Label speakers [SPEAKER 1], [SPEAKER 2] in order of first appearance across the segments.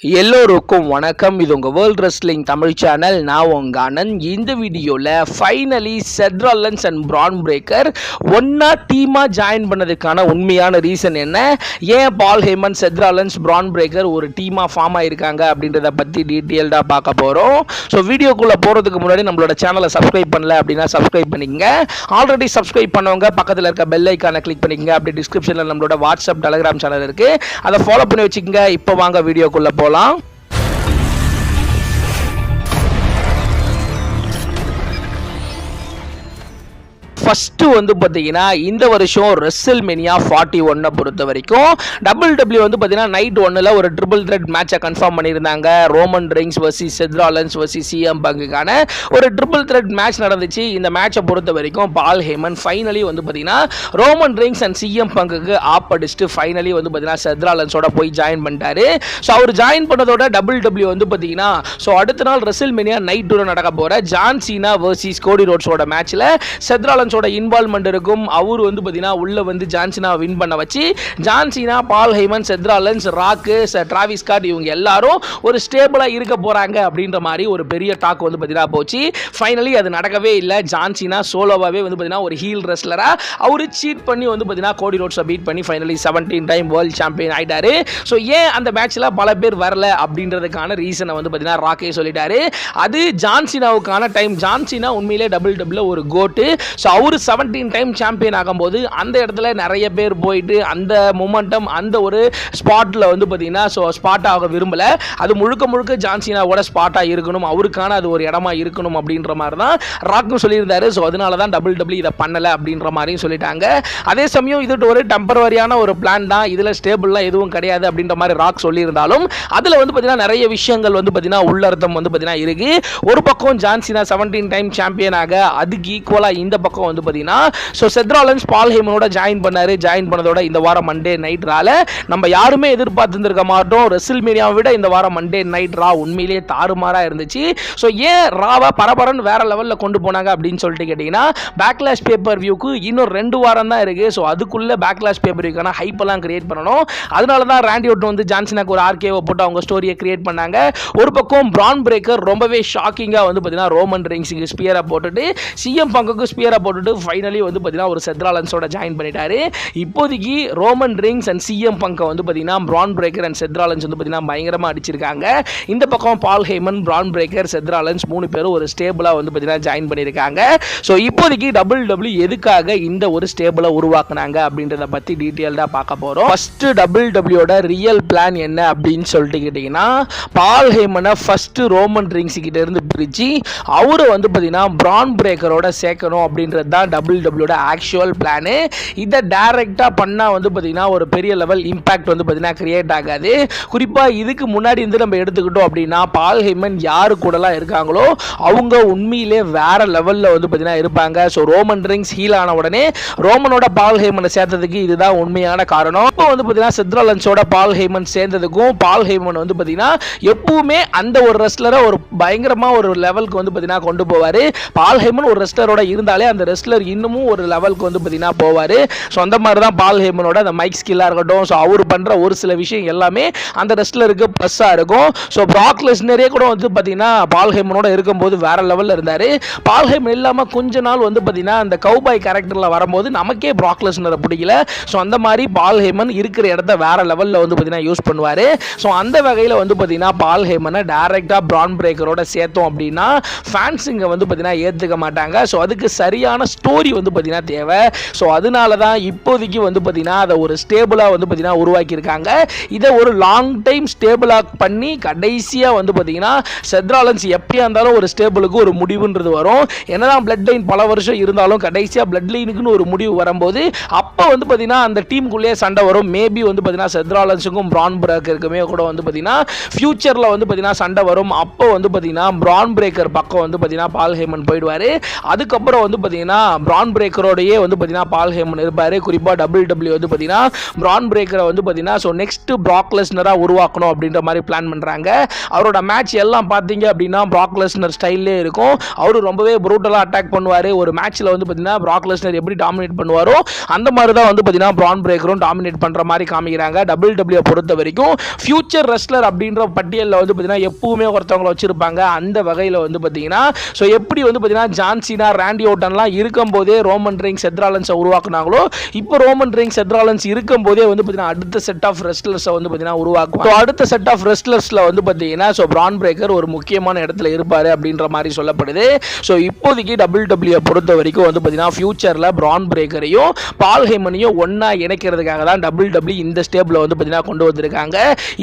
[SPEAKER 1] எல்லோருக்கும் வணக்கம். இது உங்கள் வேர்ல்ட் ரெஸ்லிங் தமிழ் சேனல். நான் உங்கள் ஆனந்த். இந்த வீடியோவில் ஃபைனலி செத் ராலன்ஸ் அண்ட் பிரான் பிரேக்கர் ஒன்றா டீமாக ஜாயின் பண்ணதுக்கான உண்மையான ரீசன் என்ன, ஏன் பால் ஹேமன், செத் ராலன்ஸ், பிரான் பிரேக்கர் ஒரு டீமாக ஃபார்ம் ஆகியிருக்காங்க அப்படின்றத பற்றி டீட்டெயில்டாக பார்க்க போகிறோம். ஸோ வீடியோக்குள்ளே போகிறதுக்கு முன்னாடி நம்மளோட சேனலை சப்ஸ்கிரைப் பண்ணல அப்படின்னா சப்ஸ்கிரைப் பண்ணிக்கங்க. ஆல்ரெடி சப்ஸ்கிரைப் பண்ணவங்க பக்கத்தில் இருக்க பெல் ஐக்கானை கிளிக் பண்ணிக்கங்க. அப்படி டிஸ்கிரிப்ஷனில் நம்மளோட வாட்ஸ்அப், டெலிகிராம் சேனல் இருக்குது, அதை ஃபாலோ பண்ணி வச்சுக்கோங்க. இப்போ வாங்க வீடியோக்குள்ளே போகலாம். ஃபஸ்ட்டு பார்த்தீங்கன்னா இந்த வருஷம் ரெஸ்ல்மேனியா 41 பொறுத்த வரைக்கும் WWE பார்த்தீங்கன்னா நைட் 1ல் ஒரு ட்ரிபிள் த்ரெட் மேட்சை கன்ஃபார்ம் பண்ணியிருந்தாங்க. Roman Reigns versus Seth Rollins versus CM பங்குக்கான ஒரு ட்ரிபிள் த்ரெட் மேட்ச் நடந்துச்சு. இந்த மேட்சை பொறுத்த வரைக்கும் பால் ஹேமன் ஃபைனலி பார்த்தீங்கன்னா ரோமன் ரெயின்ஸ் அண்ட் CM பங்குக்கு ஆப் அடிச்சுட்டு ஃபைனலி பார்த்தீங்கன்னா செத் ராலன்ஸோட போய் ஜாயின் பண்ணிட்டாரு. ஸோ அவர் ஜாயின் பண்ணதோட WWE பார்த்தீங்கன்னா ஸோ அடுத்த நாள் ரெஸ்ல்மேனியா நைட் 2 நடக்க போகிற ஜான் சீனா வர்சஸ் கோடி ரோட்ஸோட மேட்ச்சில் செத் ராலன்ஸோட இன்வால்வ்மெண்ட் இருக்கும். அவர் பார்த்தீங்கன்னா உள்ள ஜான் சீனா வின் பண்ண வச்சு ஜான் சீனா, பால் ஹேமன், செத் ராலன்ஸ், ராக்கு, டிராவிஸ் ஸ்காட் இவங்க எல்லாரும் ஒரு ஸ்டேபிளாக இருக்க போறாங்க அப்படின்ற மாதிரி ஒரு பெரிய டாக் பார்த்தீங்கன்னா போச்சு. ஃபைனலி அது நடக்கவே இல்லை. ஜான் சீனா சோலோவாகவே பார்த்தீங்கன்னா ஒரு ஹீல் ரெஸ்லரா அவர் சீட் பண்ணி பார்த்தீங்கன்னா கோடி ரோட்ஸை பீட் பண்ணி ஃபைனலி 17 டைம் வேர்ல்ட் சாம்பியன் ஆயிட்டாரு. ஸோ ஏன் அந்த மேட்ச்ல பல பேர் வரல அப்படின்றதுக்கான ரீசனை பார்த்தீங்கன்னா ராக்கே சொல்லிட்டாரு. அது ஜான் சீனாவுக்கான டைம். ஜான் சீனா உண்மையிலே WWE ஒரு கோட்டு. ஸோ அவர் 17 டைம் சாம்பியன் ஆகும்போது அந்த இடத்துல நிறைய பேர் போயிட்டு அந்த மொமெண்டம், அந்த ஒரு ஸ்பாட்டில் பார்த்தீங்கன்னா ஸோ ஸ்பாட் ஆக விரும்பல. அது முழுக்க முழுக்க ஜான் சீனாவோட ஸ்பாட்டாக இருக்கணும், அவருக்கான அது ஒரு இடமா இருக்கணும் அப்படின்ற மாதிரி தான் ராக்கும் சொல்லியிருந்தாரு. ஸோ அதனால தான் WWE இதை பண்ணலை அப்படின்ற மாதிரியும் சொல்லிட்டாங்க. அதே சமயம் இது ஒரு டெம்பரவரியான ஒரு பிளான் தான், இதில் ஸ்டேபிள்லாம் எதுவும் கிடையாது அப்படின்ற மாதிரி ராக் சொல்லியிருந்தாலும் அதில் பார்த்தீங்கன்னா நிறைய விஷயங்கள் பார்த்தீங்கன்னா உள்ளர்த்தம் பார்த்தீங்கன்னா இருக்கு. ஒரு பக்கம் ஜான் சீனா 17 டைம் சாம்பியன் ஆக, அதுக்கு ஈக்குவலாக இந்த பக்கம் பார்த்தீங்கன்னா ஸோ செத் ராலன்ஸ் பால் ஹேமனோட ஜாயின் பண்ணாரு. ஜாயின் பண்ணதோட இந்த வாரம் மண்டே நைட் ரால நம்ம யாருமே எதிர்பார்த்துருக்க மாட்டோம். ரெஸ்ல்மேனியாவை விட இந்த வாரம் மண்டே நைட் ரா உண்மையிலேயே தாறுமாறா இருந்துச்சு. ஸோ ஏன் ராவை பரபரன்னு வேற லெவலில் கொண்டு போனாங்க அப்படின்னு சொல்லிட்டு கேட்டிங்கன்னா, பேக்லாஷ் பேப்பர் வியூக்கு இன்னும் 2 வாரம் தான் இருக்கு. ஸோ அதுக்குள்ள பேக்லாஷ் பேப்பர் வியூக்கான ஹைப்பெல்லாம் கிரியேட் பண்ணணும். அதனால தான் ராண்டி ஓட்டன் ஜான்சனாக்கு ஒரு ஆர்கேவை போட்டு அவங்க ஸ்டோரியை கிரியேட் பண்ணாங்க. ஒரு பக்கம் பிரான் பிரேக்கர் ரொம்பவே ஷாக்கிங்காக பார்த்தீங்கன்னா ரோமன் ரெயின்ஸுக்கு ஸ்பியரை போட்டுட்டு, CM பங்குக்கு ஸ்பியரை போட்டுட்டு ஃபைனலி பார்த்தீங்கன்னா ஒரு செத் ராலன்ஸோட ஜாயின் பண்ணிட்டாரு. இப்போதைக்கு ரோமன் ரெயின்ஸ் அண்ட் CM பங்கை பார்த்தீங்கன்னா பிரான் பிரேக்கர் அண்ட் செத் ராலன்ஸ் பார்த்தீங்கன்னா பயங்கரமாக அடிச்சிருக்காங்க. இந்த பக்கம் பால் ஹேமன், பிரான் பிரேக்கர், செத் ராலன்ஸ் 3 பேரும் ஒரு ஸ்டேபிளாக பார்த்தீங்கன்னா ஜாயின் பண்ணியிருக்காங்க. ஸோ இப்போதைக்கு WWE எதுக்காக இந்த ஒரு ஸ்டேபிளை உருவாக்குனாங்க அப்படின்றத பற்றி டீட்டெயில்டாக பார்க்க போகிறோம். ஃபர்ஸ்ட் WWEயோட ரியல் பிளான் என்ன அப்படின்னு சொல்லிட்டு கேட்டிங்கன்னா, பால் ஹேமனை ஃபர்ஸ்ட் ரோமன் ரெயின்ஸ் கிட்ட இருந்து பிரிச்சு அவரு பார்த்தீங்கன்னா பிரான் பிரேக்கரோட சேர்க்கணும் அப்படின்றது தான் WWE ஆக்சுவல் பிளானு. இதை டைரக்டாக பண்ணால் பார்த்தீங்கன்னா ஒரு பெரிய லெவல் இம்பாக்ட் பார்த்தீங்கன்னா கிரியேட் ஆகாது. குறிப்பாக இதுக்கு முன்னாடி நம்ம எடுத்துக்கிட்டோம் அப்படின்னா பால் ஹேமன் யாரு கூடலாம் இருக்காங்களோ அவங்க உண்மையிலே வேற லெவலில் பார்த்தீங்கன்னா இருப்பாங்க. ஸோ ரோமன் ரெயின்ஸ் ஹீல் ஆன உடனே ரோமனோட பால் ஹேமனை சேர்த்ததுக்கு இதுதான் உண்மையான காரணம். இப்போ பார்த்தீங்கன்னா செத் ராலன்ஸோட பால் ஹேமன் சேர்ந்ததுக்கும் பால் ஹேமன் பார்த்தீங்கன்னா எப்பவுமே அந்த ஒரு ரெஸ்லரை ஒரு பயங்கரமாக ஒரு லெவலுக்கு பார்த்தீங்கன்னா கொண்டு போவார். பால் ஹேமன் ஒரு ரெஸ்லரோட இருந்தாலே அந்த ரெஸ்லர் இன்னமும் ஒரு லெவலுக்கு பார்த்தீங்கன்னா போவார். ஸோ அந்த மாதிரி தான் பால் ஹேமனோட அந்த மைக் ஸ்கில்லாக இருக்கட்டும், ஸோ அவர் பண்ணுற ஒரு சில விஷயம் எல்லாமே அந்த ரெஸ்லருக்கு ப்ளஸ்ஸாக இருக்கும். ஸோ பிராக் லெஸ்னரே கூட பார்த்தீங்கன்னா பால் ஹேமனோட இருக்கும்போது வேற லெவலில் இருந்தார். பால் ஹேமன் இல்லாமல் கொஞ்ச நாள் பார்த்தீங்கன்னா அந்த கவுபாய் கேரக்டரில் வரும்போது நமக்கே பிராக் லெஸ்னரை பிடிக்கல. ஸோ அந்த மாதிரி பால் ஹேமன் இருக்கிற இடத்த வேற லெவலில் பார்த்தீங்கன்னா யூஸ் பண்ணுவார். ஸோ அந்த வகையில் பார்த்தீங்கன்னா பால் ஹேமனை டைரக்டாக பிரான் பிரேக்கரோட சேர்த்தோம் அப்படின்னா ஃபேன்ஸுங்க பார்த்தீங்கன்னா ஏற்றுக்க மாட்டாங்க. ஸோ அதுக்கு சரியான ஸ்டோரி பார்த்தீங்கன்னா தேவை. ஸோ அதனால தான் இப்போதைக்கு பார்த்தீங்கன்னா அதை ஒரு ஸ்டேபிளாக பார்த்தீங்கன்னா உருவாக்கியிருக்காங்க. இதை ஒரு லாங் டைம் ஸ்டேபிளாக பண்ணி கடைசியாக பார்த்தீங்கன்னா செத் ராலன்ஸ் எப்படியா இருந்தாலும் ஒரு ஸ்டேபிளுக்கு ஒரு முடிவுன்றது வரும். என்னதான் பிளட் லைன் பல வருஷம் இருந்தாலும் கடைசியாக பிளட் லைனுக்குன்னு ஒரு முடிவு வரும்போது அப்போ பார்த்தீங்கன்னா அந்த டீமுக்குள்ளேயே சண்டை வரும். மேபி பார்த்தீங்கன்னா செத் ராலன்ஸுக்கும் பிரான் பிரேக்கருக்குமே கூட பார்த்தீங்கன்னா ஃபியூச்சரில் பார்த்தீங்கன்னா சண்டை வரும். அப்போ பார்த்தீங்கன்னா பிரான் பிரேக்கர் பக்கம் பார்த்தீங்கன்னா பால் ஹேமன் போயிடுவார். அதுக்கப்புறம் பார்த்தீங்கன்னா பார்த்தீங்கன்னா பிரான் பிரேக்கரோடையே வந்து பார்த்தீங்கன்னா பால் ஹேமன் இருப்பார். குறிப்பாக WWE வந்து பார்த்தீங்கன்னா பிரான் பிரேக்கரை வந்து பார்த்தீங்கன்னா ஸோ நெக்ஸ்ட் பிராக் லெஸ்னராக உருவாக்கணும் அப்படின்ற மாதிரி பிளான் பண்ணுறாங்க. அவரோட மேட்ச் எல்லாம் பார்த்தீங்க அப்படின்னா பிராக் லெஸ்னர் ஸ்டைல்லே இருக்கும். அவரு ரொம்பவே ப்ரூட்டலாக அட்டாக் பண்ணுவார். ஒரு மேட்ச்சில் வந்து பார்த்தீங்கன்னா பிராக் லெஸ்னர் எப்படி டாமினேட் பண்ணுவாரோ அந்த மாதிரி தான் வந்து பார்த்தீங்கன்னா பிரான் பிரேக்கரும் டாமினேட் பண்ணுற மாதிரி காமிக்கிறாங்க. WWE பொறுத்த வரைக்கும் ஃபியூச்சர் ரெஸ்லர் அப்படின்ற பட்டியலில் வந்து பார்த்தீங்கன்னா எப்பவுமே ஒருத்தவங்களை வச்சிருப்பாங்க. அந்த வகையில் வந்து பார்த்தீங்கன்னா ஸோ எப்படி வந்து பார்த்தீங்கன்னா ஜான் சீனா, ராண்டி ஓட்டன்லாம் இருக்கும்போதே ரோமன் ரெயின்ஸ், செத் ராலின்ஸை உருவாக்குனாங்களோ இப்போ ரோமன் ரெயின்ஸ், செத் ராலின்ஸ் இருக்கும்போதே வந்து பார்த்தீங்கன்னா அடுத்த செட் ஆஃப் ரெஸ்லர்ஸை வந்து பார்த்தீங்கன்னா உருவாக்குவாங்க. அடுத்த செட் ஆஃப் ரெஸ்லர்ஸில் வந்து பார்த்தீங்கன்னா ஸோ பிரான் பிரேக்கர் ஒரு முக்கியமான இடத்துல இருப்பார் அப்படின்ற மாதிரி சொல்லப்படுது. ஸோ இப்போதைக்கு WWE பொறுத்த வரைக்கும் வந்து பார்த்தீங்கன்னா ஃபியூச்சரில் பிரான் பிரேக்கரையும் பால் ஹேமனையும் ஒன்றா இணைக்கிறதுக்காக தான் WWE இந்த ஸ்டேபிளில் வந்து பார்த்தீங்கன்னா கொண்டு வந்திருக்காங்க.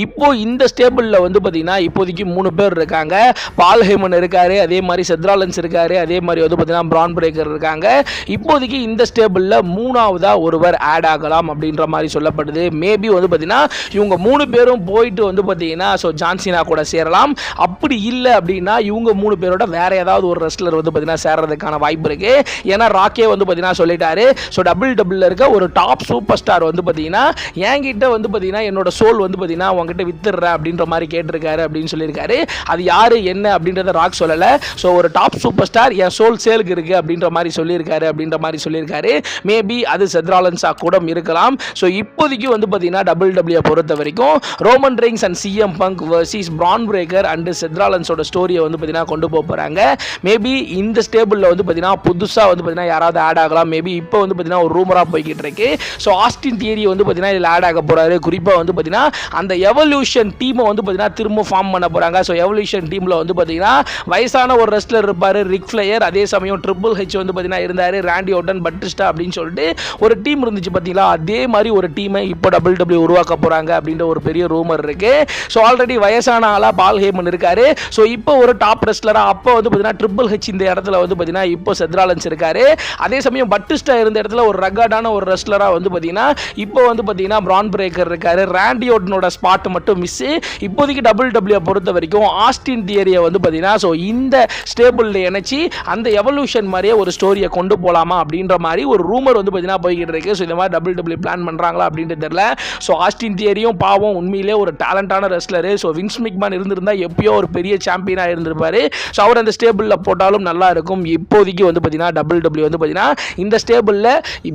[SPEAKER 1] இப்போ இந்த ஸ்டேபிளில் வந்து பார்த்தீங்கன்னா இப்போதைக்கு 3 பேர் இருக்காங்க. பால் ஹேமன் இருக்காரு, அதே மாதிரி செத் ராலின்ஸ் இருக்காரு, அதே மாதிரி வந்து பார்த்தீங்கன்னா பிரான் பிரேக்கர் இருக்காங்க. இப்போதைக்கு இந்த ஸ்டேபிளில் 3ஆவதா ஒருவர் ஆட் ஆகலாம் அப்படின்ற மாதிரி சொல்லப்படுது. மேபி வந்து பார்த்தீங்கன்னா இவங்க 3 பேரும் போயிட்டு வந்து பார்த்தீங்கன்னா ஸோ ஜான் சீனா கூட சேரலாம். அப்படி இல்லை அப்படின்னா இவங்க 3 பேரோட வேற ஏதாவது ஒரு ரெஸ்லர் வந்து பார்த்தீங்கன்னா சேர்றதுக்கான வாய்ப்பு இருக்கு. ஏன்னா ராக்கே வந்து பார்த்தீங்கன்னா சொல்லிட்டாரு ஸோ WWE இருக்க ஒரு டாப் சூப்பர் ஸ்டார் வந்து பார்த்தீங்கன்னா என்கிட்ட வந்து பார்த்தீங்கன்னா என்னோட சோல் வந்து பார்த்தீங்கன்னா உங்ககிட்ட வித்துடுற அப்படின்ற மாதிரி கேட்டிருக்காரு அப்படின்னு சொல்லியிருக்காரு. அது யாரு என்ன அப்படின்றத ராக் சொல்லலை. ஸோ ஒரு டாப் சூப்பர் ஸ்டார் என் சோல் சேலுக்கு இருக்கு அப்படின்ற மாதிரி சொல்லியிருக்காரு அப்படின்ற மாதிரி சொல்லியிருக்காரு. மேபி அது செத் ராலின்ஸா கூட இருக்கலாம். ஸோ இப்போதைக்கு வந்து பார்த்தீங்கன்னா WWE பொறுத்த வரைக்கும் Roman Reigns and CM Punk vs Bron Breakker and Seth ராலின்ஸோட ஸ்டோரியை வந்து பார்த்தீங்கன்னா கொண்டு போகிறாங்க. மேபி இந்த ஸ்டேபிளில் வந்து பார்த்தீங்கன்னா புதுசாக வந்து பார்த்தீங்கன்னா யாராவது ஆட் ஆகலாம். மேபி இப்போ வந்து பார்த்தீங்கன்னா ஒரு ரூமராக போய்கிட்டு இருக்கு. ஸோ ஆஸ்டின் தியரி வந்து பார்த்தீங்கன்னா இதில் ஆட் ஆக போகிறாரு. குறிப்பாக வந்து பார்த்தீங்கன்னா அந்த எவல்யூஷன் டீமை வந்து பார்த்தீங்கன்னா திரும்ப ஃபார்ம் பண்ண போகிறாங்க. ஸோ எவல்யூஷன் டீமில் வந்து பார்த்தீங்கன்னா வயசான ஒரு ரெஸ்லர் இருப்பார், ரிக் ஃப்ளேயர், அதே சமயம் ட்ரிபிள் ஹெச் வந்து பார்த்தீங்கன்னா இருந்தார், ராண்டி ஓட்டன், பட்டிஸ்டா அப்படின்னு சொல்லிட்டு ஒரு டீம் இருந்துச்சு பார்த்தீங்களா. அதே மாதிரி ஒரு டீமை இப்போ WWE உருவாக்க போகிறாங்க அப்படின்ற ஒரு பெரிய ரூமர் இருக்கு. ஸோ ஆல்ரெடி வயசான ஆளாக பால் ஹேமன் இருக்காரு. ஸோ இப்போ ஒரு டாப் ரெஸ்லராக அப்போ வந்து பார்த்தீங்கன்னா ட்ரிபிள் ஹெச் இந்த இடத்துல வந்து பார்த்தீங்கன்னா இப்போ செத் ராலின்ஸ் இருக்காரு. அதே சமயம் பட்டிஸ்டா இருந்த இடத்துல ஒரு ரக்காடான ஒரு ரெஸ்லராக வந்து பார்த்தீங்கன்னா இப்போ வந்து பார்த்தீங்கன்னா பிரான் பிரேக்கர் இருக்காரு. ராண்டி ஓட்டனோட ஸ்பாட் மட்டும் மிஸ். இப்போதைக்கு WWE பொறுத்த வரைக்கும் ஆஸ்டின் தியரியை வந்து பார்த்தீங்கன்னா ஸோ இந்த ஸ்டேபிளில் இணைச்சி அந்த எவல்யூஷன் மாதிரியே ஒரு ஸ்டோரியை கொண்டு போகலாமா அப்படின்ற மாதிரி ஒரு ரூமர் வந்து பார்த்தீங்கன்னா போய்கிட்டு இருக்கு. ஸோ இந்த மாதிரி WWE பிளான் பண்ணுறாங்களா அப்படின்ட்டு தெரியல. ஸோ ஆஸ்டின் தியரியும் பாவம் உண்மையிலே ஒரு டேலண்டான ரெஸ்லரு. ஸோ வின்ஸ் மெக்மேன் இருந்திருந்தா எப்பயோ ஒரு பெரிய சாம்பியனாக இருந்திருப்பாரு. ஸோ அவர் அந்த ஸ்டேபிளில் போட்டாலும் நல்லா இருக்கும். இப்போதைக்கு வந்து பார்த்தீங்கன்னா WWE வந்து பார்த்தீங்கன்னா இந்த ஸ்டேபிளில்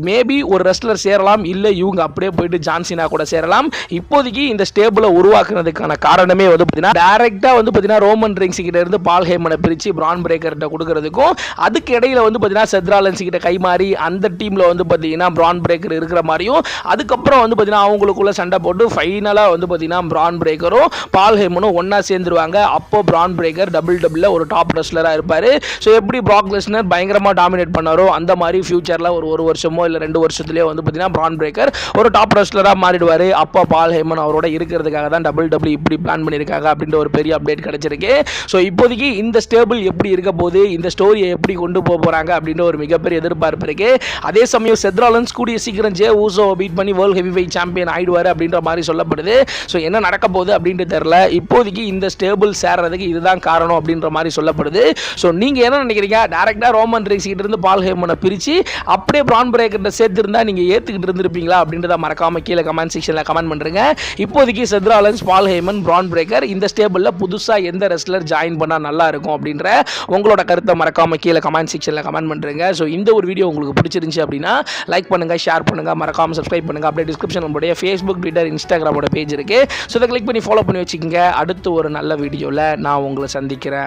[SPEAKER 1] மேபி ஒரு ரெஸ்லர் சேரலாம், இல்லை இவங்க அப்படியே போயிட்டு ஜான் சீனா கூட சேரலாம். இப்போதைக்கு இந்த ஸ்டேபிளை உருவாக்குறதுக்கான காரணமே வந்து பார்த்தீங்கன்னா டைரக்டாக வந்து பார்த்தீங்கன்னா ரோமன் ரெயின்ஸ் கிட்ட இருந்து பால் ஹேமனை பிரித்து பிரான் பிரேக்கர்கிட்ட கொடுக்கறதுக்கும் அதுக்கு இடையில வந்து பார்த்தீங்கன்னா செத் ராலின்ஸ் கிட்ட கை மாறி அந்த டீமில் வந்து பார்த்தீங்கன்னா பிரான் பிரேக்கர் இருக்கிற மாதிரியும் அதுக்கப்புறம் வந்து பார்த்தீங்கன்னா அவங்களுக்குள்ள சண்டை போட்டு ஃபைனலாக வந்து பார்த்தீங்கன்னா பிரான் பிரேக்கரும் பால் ஹேமனும் ஒன்றா சேர்ந்துருவாங்க. அப்போ பிரான் பிரேக்கர் WWE ஒரு டாப் ரெஸ்லராக இருப்பார். ஸோ எப்படி பிராக் லெஸ்னர் பயங்கரமாக டாமினேட் பண்ணாரோ அந்த மாதிரி ஃபியூச்சரில் ஒரு வருஷமோ இல்லை 2 வருஷத்துலேயே வந்து பார்த்தீங்கன்னா பிரான் பிரேக்கர் ஒரு டாப் ரெஸ்லராக மாறிடுவார். அப்போ பால் ஹேமன் அவரோட இருக்கிறதுக்காக தான் WWE இப்படி பிளான் பண்ணியிருக்காங்க அப்படின்ற ஒரு பெரிய அப்டேட் கிடைச்சிருக்கு. ஸோ இப்போதைக்கு இந்த ஸ்டேபிள் எப்படி இருக்க போது, இந்த ஸ்டோரியை எப்படி கொண்டு போக போகிறாங்க அப்படின்ற ஒரு மிகப்பெரிய எதிர்பார்ப்பு இருக்கு. அதே சமயம் செத் ராலின்ஸ் கூடிய சீக்கிரம் ஜே ஊசோவை பீட் பண்ணி வேர்ல்ட் ஹெவி வெயிட் சாம்பியன் ஆயிடுவார் அப்படின்ற மாதிரி சொல்லப்படுது. ஸோ என்ன நடக்க போகுது அப்படின்ட்டு தெரியல. இப்போதைக்கு இந்த ஸ்டேபிள் சேர்றதுக்கு இதுதான் காரணம் அப்படின்ற மாதிரி சொல்லப்படுது. ஸோ நீங்கள் என்ன நினைக்கிறீங்க? டேரெக்டாக ரோமன் ரெயின்ஸ் கிட்ட இருந்து பால் ஹேமனை பிரித்து அப்படியே பிரான் பிரேக்கர்கிட்ட சேர்த்துருந்தா நீங்கள் ஏற்றுக்கிட்டு இருந்திருப்பீங்களா அப்படின்றத மறக்காம கீழே கமெண்ட் செக்ஷனில் கமெண்ட் பண்ணுறேங்க. இப்போதைக்கு செத் ராலின்ஸ், பால் ஹேமன், பிரான் பிரேக்கர் இந்த ஸ்டேபிளில் புதுசாக எந்த ரெஸ்லர் ஜாயின் பண்ணால் நல்லா இருக்கும் அப்படின்ற உங்களோட கருத்தை மறக்காம கீழே கமெண்ட் செக்ஷனில் கமெண்ட் பண்ணுறேங்க. ஸோ இந்த ஒரு வீடியோ உங்களுக்கு பிடிச்சிருந்துச்சு அப்படின்னா லைக் பண்ணுங்கள், ஷேர் பண்ணுங்கள், மறக்காமல் சப்ஸ்கிரைப் பண்ணுங்கள். அப்படியே டிஸ்கிரிப்ஷன் நம்மளுடைய ஃபேஸ்புக், ட்விட்டர், இன்ஸ்டாகிராமோட பேஜ் இருக்குது. ஸோ இதை கிளிக் பண்ணி ஃபாலோ பண்ணி வச்சுக்கோங்க. அடுத்து ஒரு நல்ல வீடியோவில் நான் உங்களை சந்திக்கிறேன்.